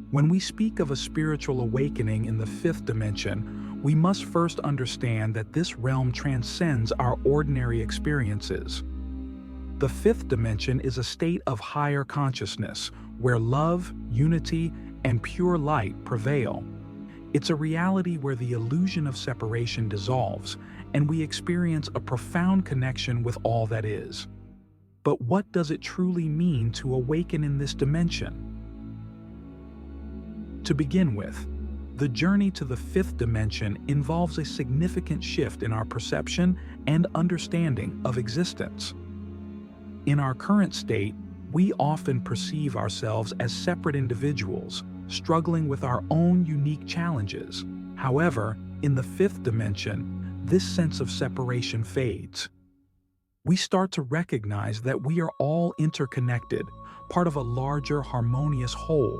When we speak of a spiritual awakening in the fifth dimension, we must first understand that this realm transcends our ordinary experiences. The fifth dimension is a state of higher consciousness, where love, unity, and pure light prevail. It's a reality where the illusion of separation dissolves, and we experience a profound connection with all that is. But what does it truly mean to awaken in this dimension? To begin with, the journey to the fifth dimension involves a significant shift in our perception and understanding of existence. In our current state, we often perceive ourselves as separate individuals, struggling with our own unique challenges. However, in the fifth dimension, this sense of separation fades. We start to recognize that we are all interconnected, part of a larger, harmonious whole.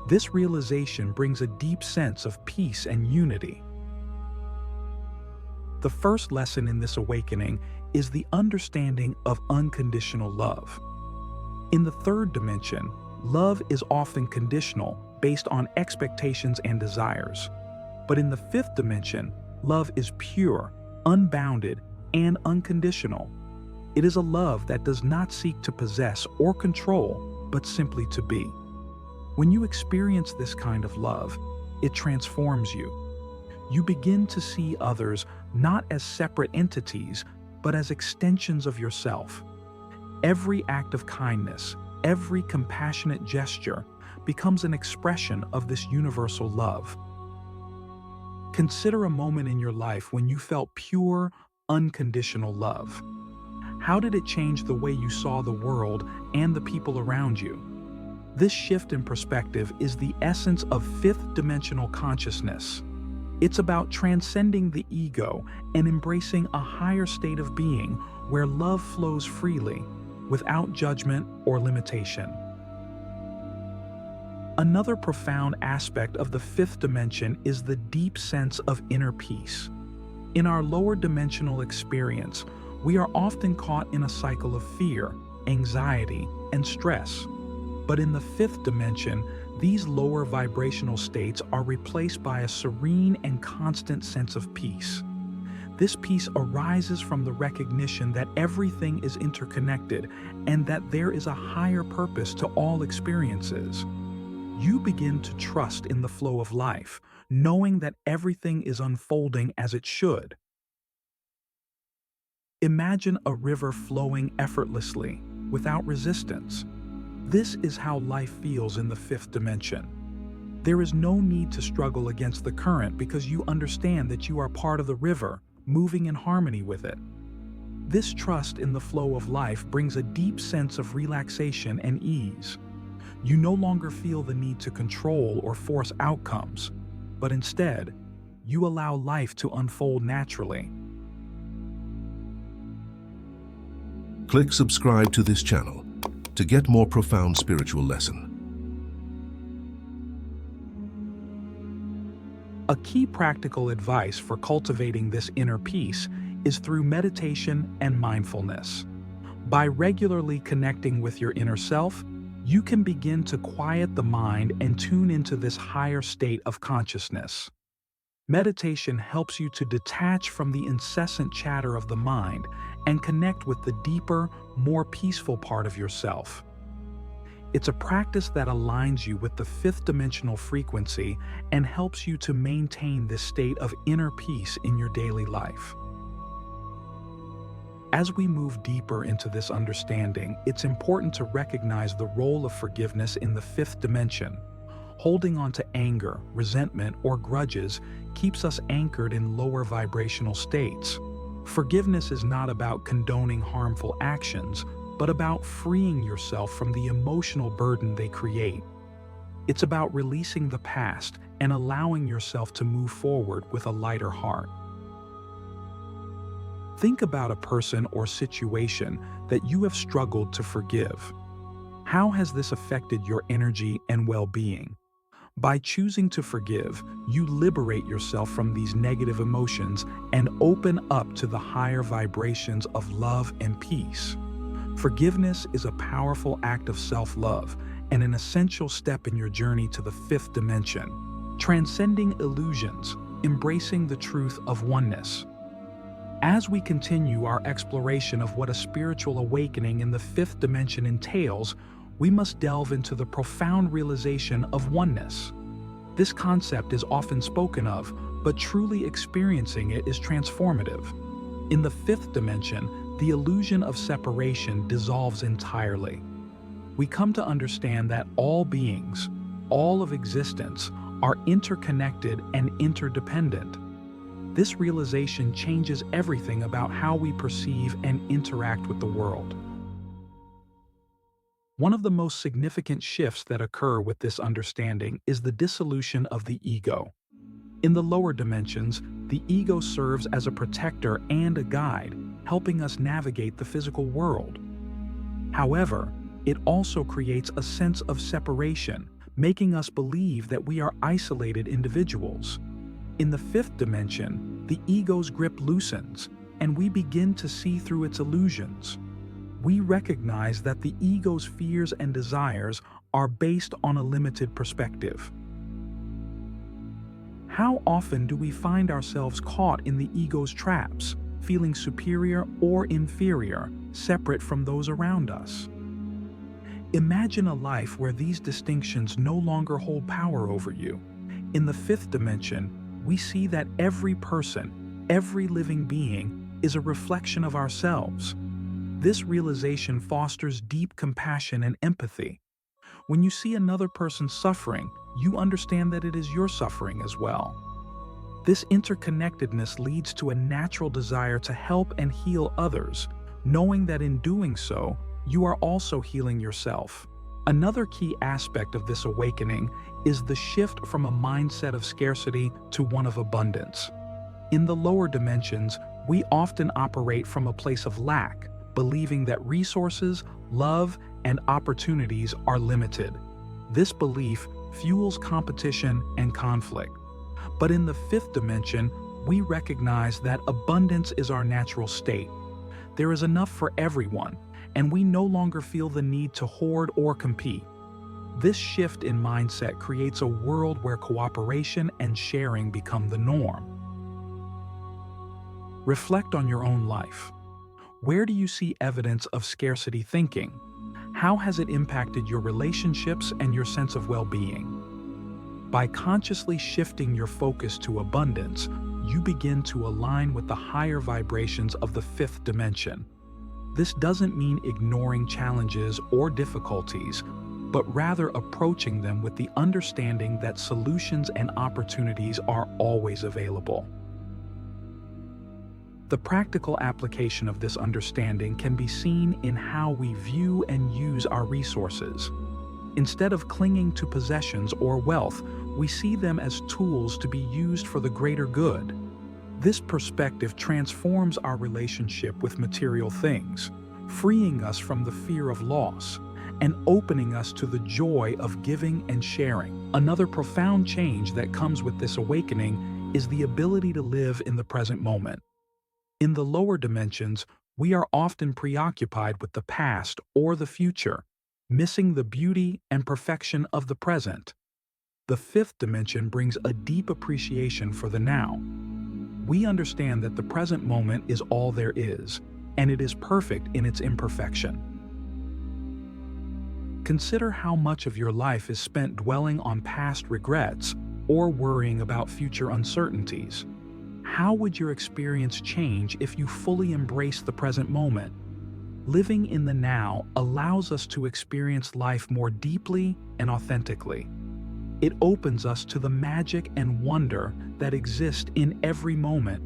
This realization brings a deep sense of peace and unity. The first lesson in this awakening is the understanding of unconditional love. In the third dimension, love is often conditional, based on expectations and desires. But in the fifth dimension, love is pure, unbounded, and unconditional. It is a love that does not seek to possess or control, but simply to be. When you experience this kind of love, it transforms you. You begin to see others not as separate entities, but as extensions of yourself. Every act of kindness, every compassionate gesture becomes an expression of this universal love. Consider a moment in your life when you felt pure, unconditional love. How did it change the way you saw the world and the people around you? This shift in perspective is the essence of fifth dimensional consciousness. It's about transcending the ego and embracing a higher state of being where love flows freely, without judgment or limitation. Another profound aspect of the fifth dimension is the deep sense of inner peace. In our lower dimensional experience, we are often caught in a cycle of fear, anxiety, and stress. But in the fifth dimension, these lower vibrational states are replaced by a serene and constant sense of peace. This peace arises from the recognition that everything is interconnected and that there is a higher purpose to all experiences. You begin to trust in the flow of life, knowing that everything is unfolding as it should. Imagine a river flowing effortlessly, without resistance. This is how life feels in the fifth dimension. There is no need to struggle against the current because you understand that you are part of the river, moving in harmony with it. This trust in the flow of life brings a deep sense of relaxation and ease. You no longer feel the need to control or force outcomes, but instead, you allow life to unfold naturally. Click subscribe to this channel to get more profound spiritual lesson. A key practical advice for cultivating this inner peace is through meditation and mindfulness. By regularly connecting with your inner self, you can begin to quiet the mind and tune into this higher state of consciousness. Meditation helps you to detach from the incessant chatter of the mind and connect with the deeper, more peaceful part of yourself. It's a practice that aligns you with the fifth dimensional frequency and helps you to maintain this state of inner peace in your daily life. As we move deeper into this understanding, it's important to recognize the role of forgiveness in the fifth dimension. Holding on to anger, resentment, or grudges keeps us anchored in lower vibrational states. Forgiveness is not about condoning harmful actions, but about freeing yourself from the emotional burden they create. It's about releasing the past and allowing yourself to move forward with a lighter heart. Think about a person or situation that you have struggled to forgive. How has this affected your energy and well-being? By choosing to forgive, you liberate yourself from these negative emotions and open up to the higher vibrations of love and peace. Forgiveness is a powerful act of self-love, and an essential step in your journey to the fifth dimension, transcending illusions, embracing the truth of oneness. As we continue our exploration of what a spiritual awakening in the fifth dimension entails, we must delve into the profound realization of oneness. This concept is often spoken of, but truly experiencing it is transformative. In the fifth dimension, the illusion of separation dissolves entirely. We come to understand that all beings, all of existence, are interconnected and interdependent. This realization changes everything about how we perceive and interact with the world. One of the most significant shifts that occur with this understanding is the dissolution of the ego. In the lower dimensions, the ego serves as a protector and a guide, helping us navigate the physical world. However, it also creates a sense of separation, making us believe that we are isolated individuals. In the fifth dimension, the ego's grip loosens, and we begin to see through its illusions. We recognize that the ego's fears and desires are based on a limited perspective. How often do we find ourselves caught in the ego's traps, feeling superior or inferior, separate from those around us? Imagine a life where these distinctions no longer hold power over you. In the fifth dimension, we see that every person, every living being, is a reflection of ourselves. This realization fosters deep compassion and empathy. When you see another person suffering, you understand that it is your suffering as well. This interconnectedness leads to a natural desire to help and heal others, knowing that in doing so, you are also healing yourself. Another key aspect of this awakening is the shift from a mindset of scarcity to one of abundance. In the lower dimensions, we often operate from a place of lack, believing that resources, love, and opportunities are limited. This belief fuels competition and conflict. But in the fifth dimension, we recognize that abundance is our natural state. There is enough for everyone, and we no longer feel the need to hoard or compete. This shift in mindset creates a world where cooperation and sharing become the norm. Reflect on your own life. Where do you see evidence of scarcity thinking? How has it impacted your relationships and your sense of well-being? By consciously shifting your focus to abundance, you begin to align with the higher vibrations of the fifth dimension. This doesn't mean ignoring challenges or difficulties, but rather approaching them with the understanding that solutions and opportunities are always available. The practical application of this understanding can be seen in how we view and use our resources. Instead of clinging to possessions or wealth, we see them as tools to be used for the greater good. This perspective transforms our relationship with material things, freeing us from the fear of loss and opening us to the joy of giving and sharing. Another profound change that comes with this awakening is the ability to live in the present moment. In the lower dimensions, we are often preoccupied with the past or the future, missing the beauty and perfection of the present. The fifth dimension brings a deep appreciation for the now. We understand that the present moment is all there is, and it is perfect in its imperfection. Consider how much of your life is spent dwelling on past regrets or worrying about future uncertainties. How would your experience change if you fully embrace the present moment? Living in the now allows us to experience life more deeply and authentically. It opens us to the magic and wonder that exist in every moment,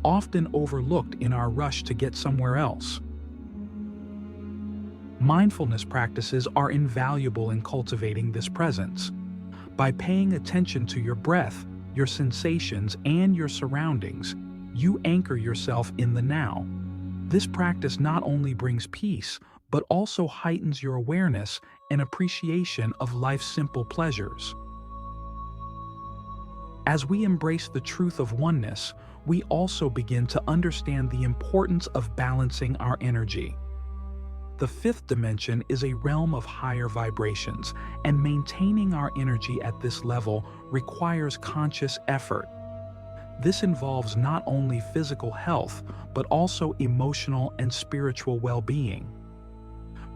often overlooked in our rush to get somewhere else. Mindfulness practices are invaluable in cultivating this presence. By paying attention to your breath, your sensations, and your surroundings, you anchor yourself in the now. This practice not only brings peace, but also heightens your awareness and appreciation of life's simple pleasures. As we embrace the truth of oneness, we also begin to understand the importance of balancing our energy. The fifth dimension is a realm of higher vibrations, and maintaining our energy at this level requires conscious effort. This involves not only physical health, but also emotional and spiritual well-being.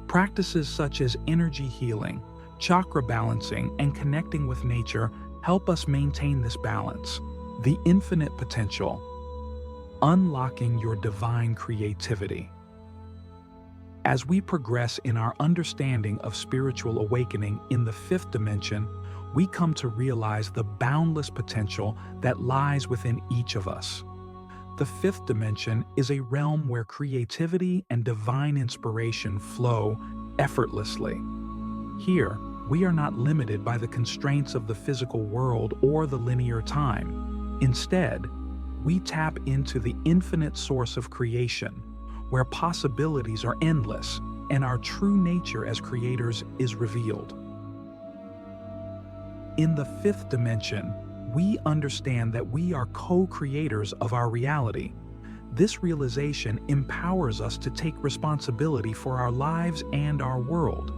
Practices such as energy healing, chakra balancing, and connecting with nature help us maintain this balance. The infinite potential. Unlocking your divine creativity. As we progress in our understanding of spiritual awakening in the fifth dimension, we come to realize the boundless potential that lies within each of us. The fifth dimension is a realm where creativity and divine inspiration flow effortlessly. Here, we are not limited by the constraints of the physical world or the linear time. Instead, we tap into the infinite source of creation, where possibilities are endless and our true nature as creators is revealed. In the fifth dimension, we understand that we are co-creators of our reality. This realization empowers us to take responsibility for our lives and our world.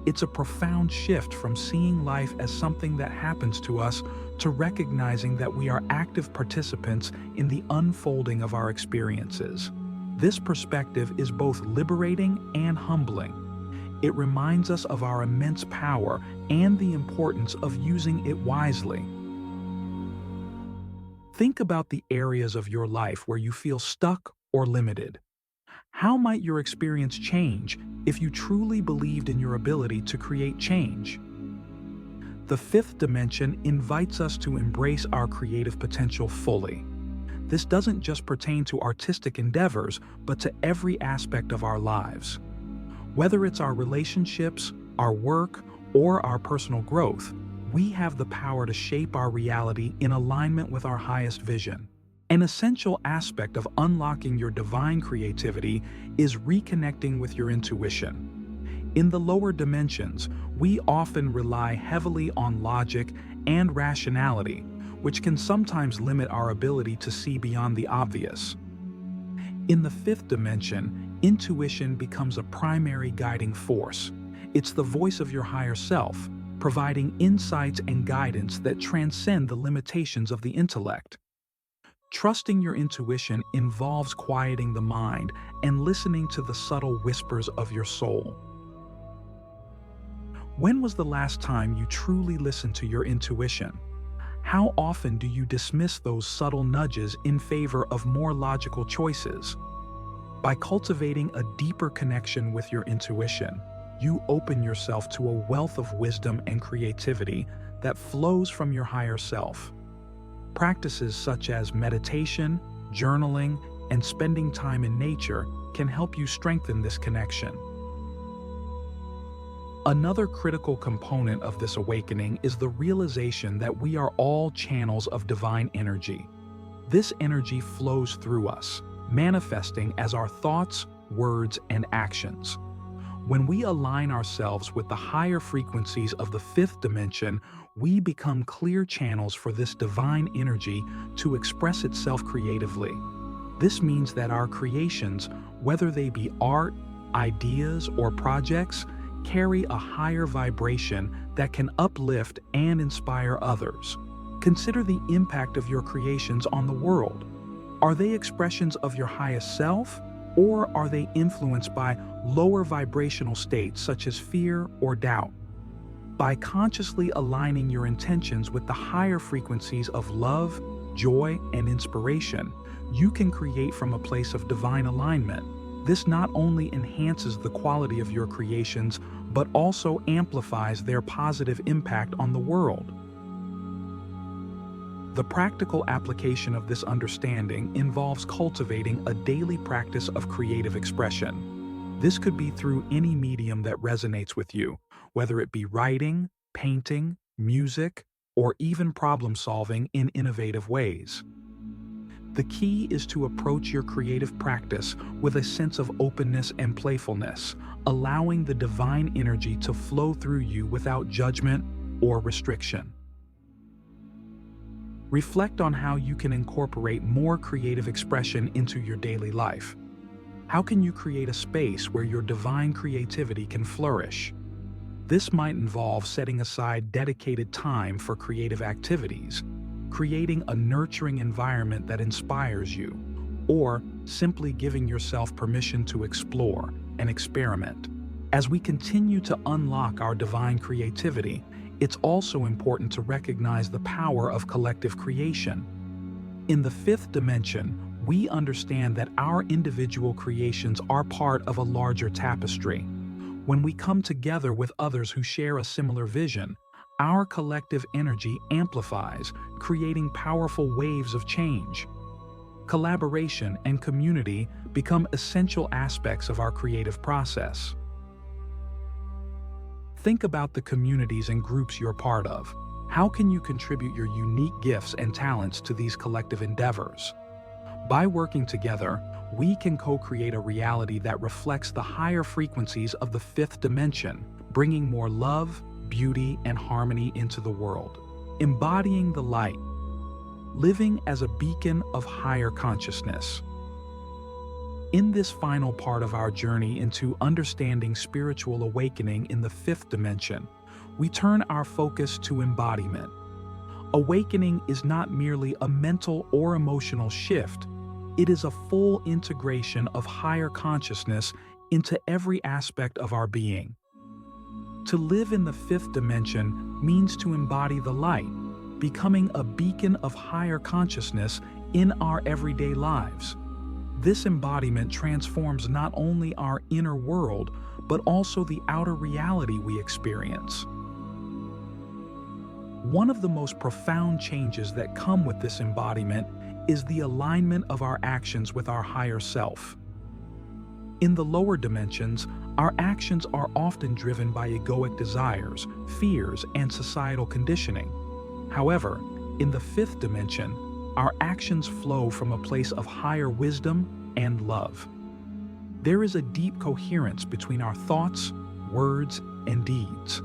It's a profound shift from seeing life as something that happens to us to recognizing that we are active participants in the unfolding of our experiences. This perspective is both liberating and humbling. It reminds us of our immense power and the importance of using it wisely. Think about the areas of your life where you feel stuck or limited. How might your experience change if you truly believed in your ability to create change? The fifth dimension invites us to embrace our creative potential fully. This doesn't just pertain to artistic endeavors, but to every aspect of our lives. Whether it's our relationships, our work, or our personal growth, we have the power to shape our reality in alignment with our highest vision. An essential aspect of unlocking your divine creativity is reconnecting with your intuition. In the lower dimensions, we often rely heavily on logic and rationality, which can sometimes limit our ability to see beyond the obvious. In the fifth dimension, intuition becomes a primary guiding force. It's the voice of your higher self, providing insights and guidance that transcend the limitations of the intellect. Trusting your intuition involves quieting the mind and listening to the subtle whispers of your soul. When was the last time you truly listened to your intuition? How often do you dismiss those subtle nudges in favor of more logical choices? By cultivating a deeper connection with your intuition, you open yourself to a wealth of wisdom and creativity that flows from your higher self. Practices such as meditation, journaling, and spending time in nature can help you strengthen this connection. Another critical component of this awakening is the realization that we are all channels of divine energy. This energy flows through us, manifesting as our thoughts, words, and actions. When we align ourselves with the higher frequencies of the fifth dimension, we become clear channels for this divine energy to express itself creatively. This means that our creations, whether they be art, ideas, or projects, carry a higher vibration that can uplift and inspire others. Consider the impact of your creations on the world. Are they expressions of your highest self, or are they influenced by lower vibrational states such as fear or doubt? By consciously aligning your intentions with the higher frequencies of love, joy, and inspiration, you can create from a place of divine alignment. This not only enhances the quality of your creations, but also amplifies their positive impact on the world. The practical application of this understanding involves cultivating a daily practice of creative expression. This could be through any medium that resonates with you, whether it be writing, painting, music, or even problem-solving in innovative ways. The key is to approach your creative practice with a sense of openness and playfulness, allowing the divine energy to flow through you without judgment or restriction. Reflect on how you can incorporate more creative expression into your daily life. How can you create a space where your divine creativity can flourish? This might involve setting aside dedicated time for creative activities, creating a nurturing environment that inspires you, or simply giving yourself permission to explore and experiment. As we continue to unlock our divine creativity, it's also important to recognize the power of collective creation. In the fifth dimension, we understand that our individual creations are part of a larger tapestry. When we come together with others who share a similar vision, our collective energy amplifies, creating powerful waves of change. Collaboration and community become essential aspects of our creative process. Think about the communities and groups you're part of. How can you contribute your unique gifts and talents to these collective endeavors? By working together, we can co-create a reality that reflects the higher frequencies of the fifth dimension, bringing more love, beauty, and harmony into the world. Embodying the light. Living as a beacon of higher consciousness. In this final part of our journey into understanding spiritual awakening in the fifth dimension, we turn our focus to embodiment. Awakening is not merely a mental or emotional shift, it is a full integration of higher consciousness into every aspect of our being. To live in the fifth dimension means to embody the light, becoming a beacon of higher consciousness in our everyday lives. This embodiment transforms not only our inner world, but also the outer reality we experience. One of the most profound changes that come with this embodiment is the alignment of our actions with our higher self. In the lower dimensions, our actions are often driven by egoic desires, fears, and societal conditioning. However, in the fifth dimension, our actions flow from a place of higher wisdom and love. There is a deep coherence between our thoughts, words, and deeds.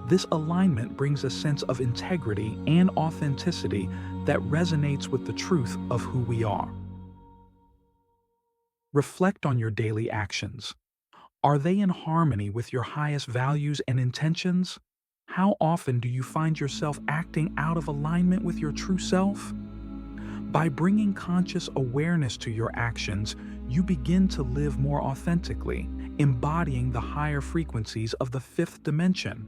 This alignment brings a sense of integrity and authenticity that resonates with the truth of who we are. Reflect on your daily actions. Are they in harmony with your highest values and intentions? How often do you find yourself acting out of alignment with your true self? By bringing conscious awareness to your actions, you begin to live more authentically, embodying the higher frequencies of the fifth dimension.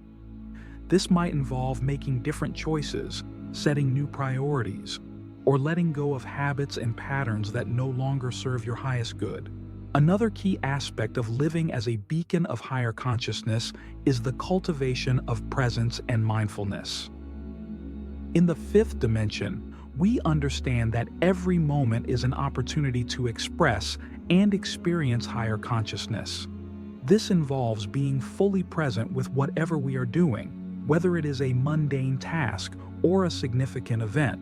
This might involve making different choices, setting new priorities, or letting go of habits and patterns that no longer serve your highest good. Another key aspect of living as a beacon of higher consciousness is the cultivation of presence and mindfulness. In the fifth dimension, we understand that every moment is an opportunity to express and experience higher consciousness. This involves being fully present with whatever we are doing, whether it is a mundane task or a significant event.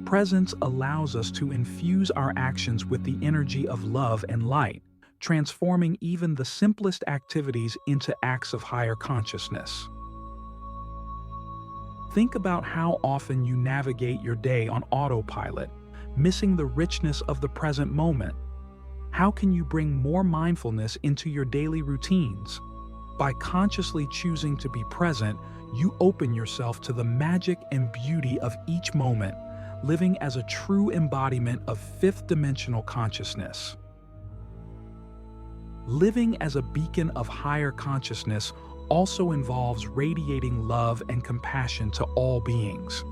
Presence allows us to infuse our actions with the energy of love and light, transforming even the simplest activities into acts of higher consciousness. Think about how often you navigate your day on autopilot, missing the richness of the present moment. How can you bring more mindfulness into your daily routines? By consciously choosing to be present, you open yourself to the magic and beauty of each moment, living as a true embodiment of fifth-dimensional consciousness. Living as a beacon of higher consciousness also involves radiating love and compassion to all beings.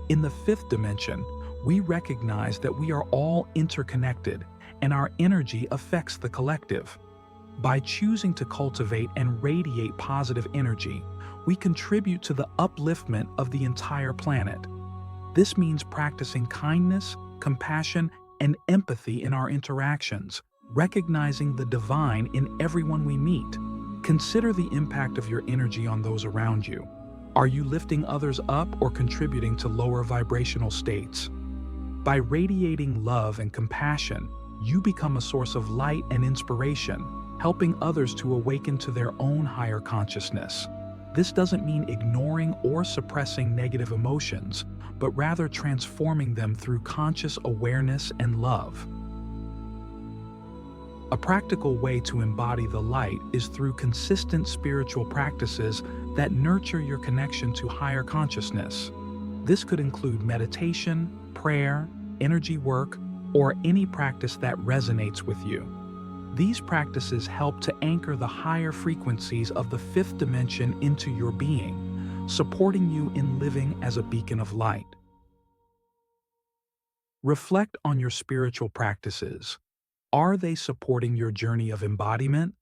In the fifth dimension, we recognize that we are all interconnected and our energy affects the collective. By choosing to cultivate and radiate positive energy, we contribute to the upliftment of the entire planet. This means practicing kindness, compassion, and empathy in our interactions, recognizing the divine in everyone we meet. Consider the impact of your energy on those around you. Are you lifting others up or contributing to lower vibrational states? By radiating love and compassion, you become a source of light and inspiration, helping others to awaken to their own higher consciousness. This doesn't mean ignoring or suppressing negative emotions, but rather transforming them through conscious awareness and love. A practical way to embody the light is through consistent spiritual practices that nurture your connection to higher consciousness. This could include meditation, prayer, energy work, or any practice that resonates with you. These practices help to anchor the higher frequencies of the fifth dimension into your being, supporting you in living as a beacon of light. Reflect on your spiritual practices. Are they supporting your journey of embodiment?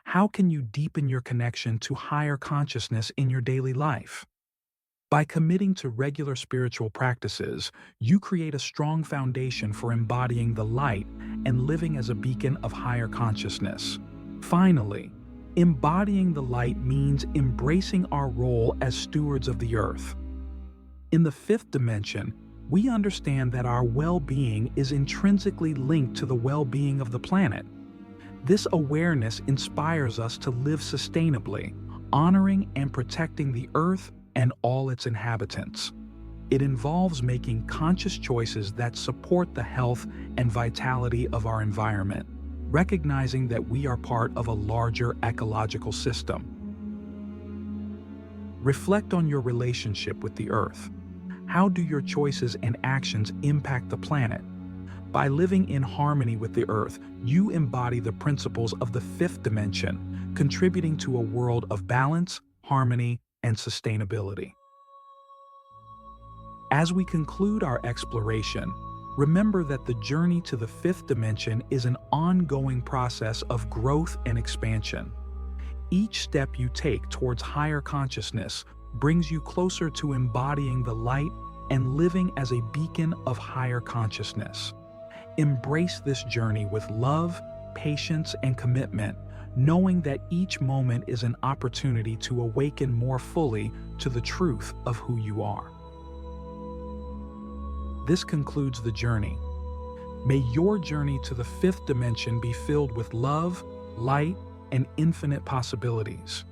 How can you deepen your connection to higher consciousness in your daily life? By committing to regular spiritual practices, you create a strong foundation for embodying the light and living as a beacon of higher consciousness. Finally, embodying the light means embracing our role as stewards of the earth. In the fifth dimension, we understand that our well-being is intrinsically linked to the well-being of the planet. This awareness inspires us to live sustainably, honoring and protecting the earth and all its inhabitants. It involves making conscious choices that support the health and vitality of our environment, recognizing that we are part of a larger ecological system. Reflect on your relationship with the earth. How do your choices and actions impact the planet? By living in harmony with the earth, you embody the principles of the fifth dimension, contributing to a world of balance, harmony, and sustainability. As we conclude our exploration, remember that the journey to the fifth dimension is an ongoing process of growth and expansion. Each step you take towards higher consciousness brings you closer to embodying the light and living as a beacon of higher consciousness. Embrace this journey with love, patience, and commitment, knowing that each moment is an opportunity to awaken more fully to the truth of who you are. This concludes the journey. May your journey to the fifth dimension be filled with love, light, and infinite possibilities.